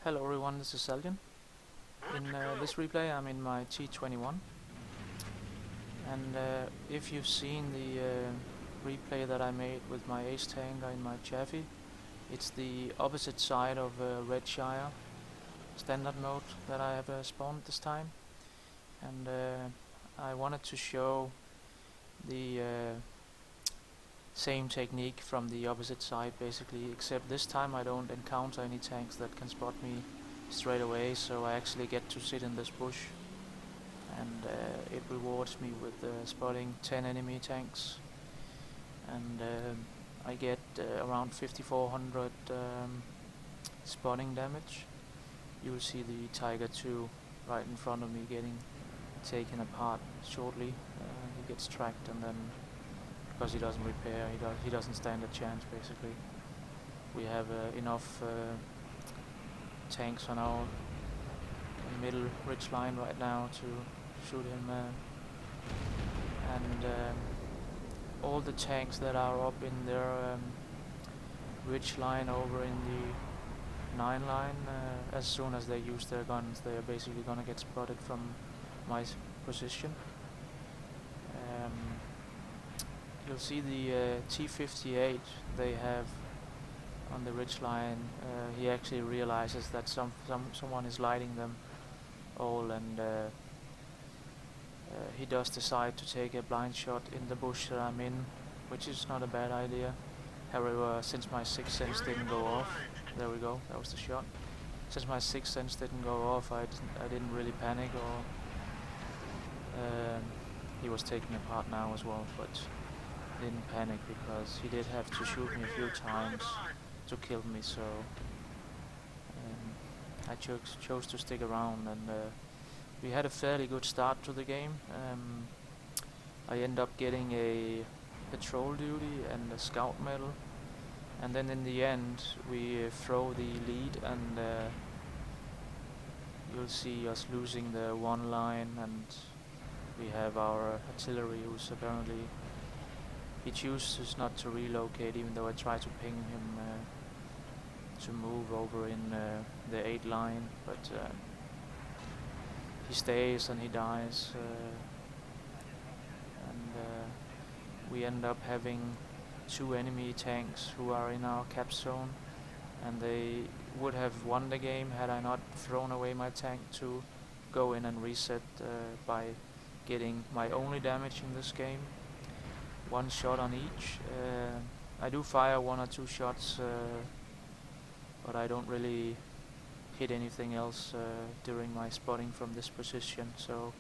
Hello everyone, this is Saljan. In this replay I'm in my T21, and if you've seen the replay that I made with my ace tanker in my Chaffee, it's the opposite side of Redshire standard mode that I have spawned this time, and I wanted to show the same technique from the opposite side basically, except this time I don't encounter any tanks that can spot me straight away, so I actually get to sit in this bush, and it rewards me with spotting 10 enemy tanks, and I get around 5400 spotting damage. You'll see the Tiger 2 right in front of me getting taken apart shortly. He gets tracked, and then because he doesn't repair, he doesn't stand a chance basically. We have enough tanks on our middle ridge line right now to shoot him, and all the tanks that are up in their ridge line over in the 9 line, as soon as they use their guns, they are basically gonna get spotted from my position. You'll see the T58 they have on the ridge line. He actually realizes that someone is lighting them all, and he does decide to take a blind shot in the bush that I'm in, which is not a bad idea. However, since my sixth sense didn't go off, there we go, that was the shot. Since my sixth sense didn't go off, I didn't really panic, or he was taken apart now as well, but didn't panic because he did have to shoot me a few times to kill me, so I chose to stick around, and we had a fairly good start to the game. I end up getting a patrol duty and a scout medal, and then in the end we throw the lead, and you'll see us losing the one line, and we have our artillery who's apparently, he chooses not to relocate, even though I try to ping him to move over in the 8 line, but he stays and he dies, and we end up having 2 enemy tanks who are in our cap zone, and they would have won the game had I not thrown away my tank to go in and reset by getting my only damage in this game. 1 shot on each. I do fire 1 or 2 shots, but I don't really hit anything else during my spotting from this position, so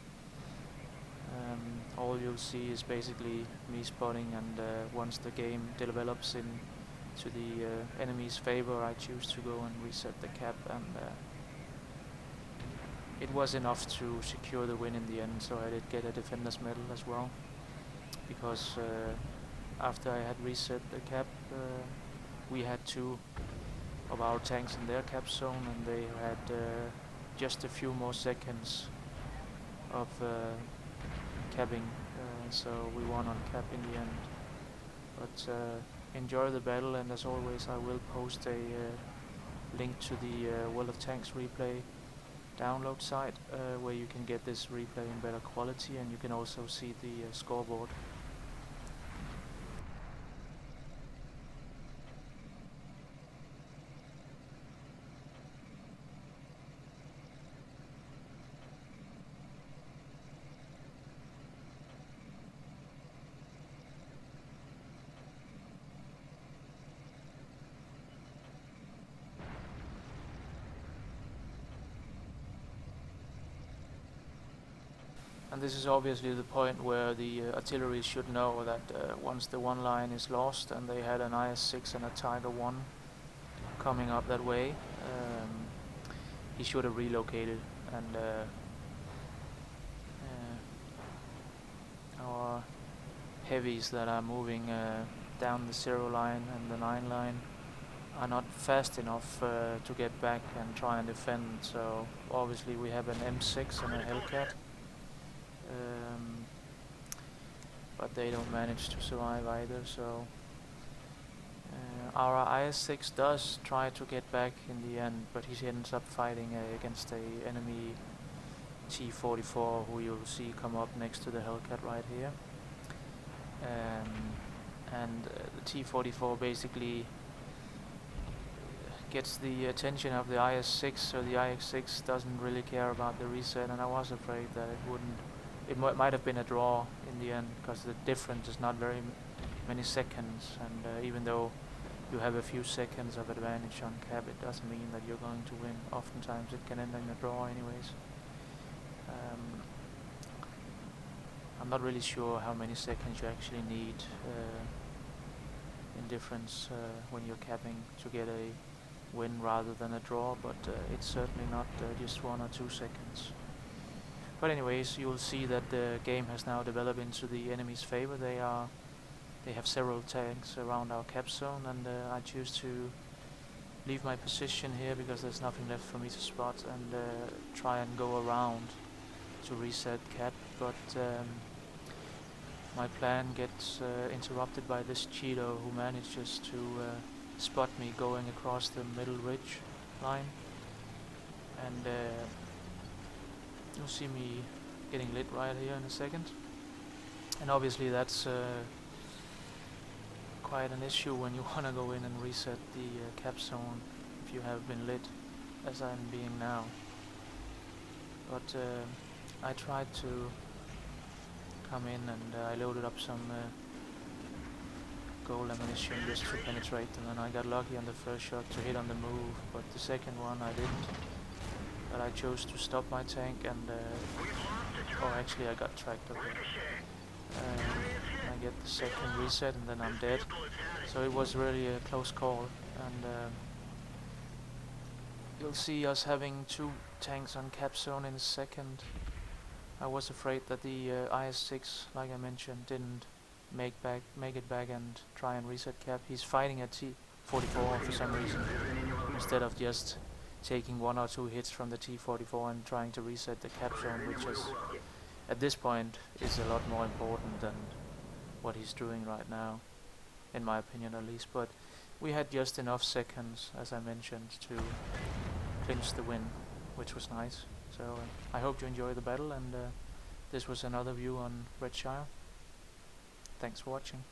all you'll see is basically me spotting, and once the game develops into the enemy's favor, I choose to go and reset the cap, and it was enough to secure the win in the end, so I did get a defender's medal as well, because after I had reset the cap, we had 2 of our tanks in their cap zone, and they had just a few more seconds of capping, so we won on cap in the end. But enjoy the battle, and as always I will post a link to the World of Tanks replay download site, where you can get this replay in better quality, and you can also see the scoreboard. And this is obviously the point where the artillery should know that once the 1 line is lost, and they had an IS-6 and a Tiger 1 coming up that way, he should have relocated, and our heavies that are moving down the 0 line and the 9 line are not fast enough to get back and try and defend, so obviously we have an M6 and a Hellcat. But they don't manage to survive either, so Our IS-6 does try to get back in the end, but he ends up fighting against a enemy T-44 who you'll see come up next to the Hellcat right here. And the T-44 basically gets the attention of the IS-6, so the IS-6 doesn't really care about the reset, and I was afraid that it might have been a draw in the end, because the difference is not very many seconds, and even though you have a few seconds of advantage on cap, it doesn't mean that you're going to win. Oftentimes it can end in a draw anyways. I'm not really sure how many seconds you actually need in difference when you're capping to get a win rather than a draw, but it's certainly not just 1 or 2 seconds. But anyways, you will see that the game has now developed into the enemy's favor. They have several tanks around our cap zone, and I choose to leave my position here because there's nothing left for me to spot, and try and go around to reset cap, but my plan gets interrupted by this Cheeto who manages to spot me going across the middle ridge line, and you'll see me getting lit right here in a second. And obviously that's quite an issue when you want to go in and reset the cap zone if you have been lit, as I'm being now. But I tried to come in, and I loaded up some gold ammunition just to penetrate them, and I got lucky on the first shot to hit on the move, but the second one I didn't. But I chose to stop my tank, and oh, actually I got tracked up there. I get the second reset, and then I'm dead. So it was really a close call, and you'll see us having 2 tanks on cap zone in a second. I was afraid that the IS-6, like I mentioned, didn't make it back and try and reset cap. He's fighting a T-44 for some reason, instead of just taking 1 or 2 hits from the T-44 and trying to reset the cap zone, which is, at this point, is a lot more important than what he's doing right now, in my opinion at least. But we had just enough seconds, as I mentioned, to clinch the win, which was nice. So I hope you enjoy the battle, and this was another view on Redshire. Thanks for watching.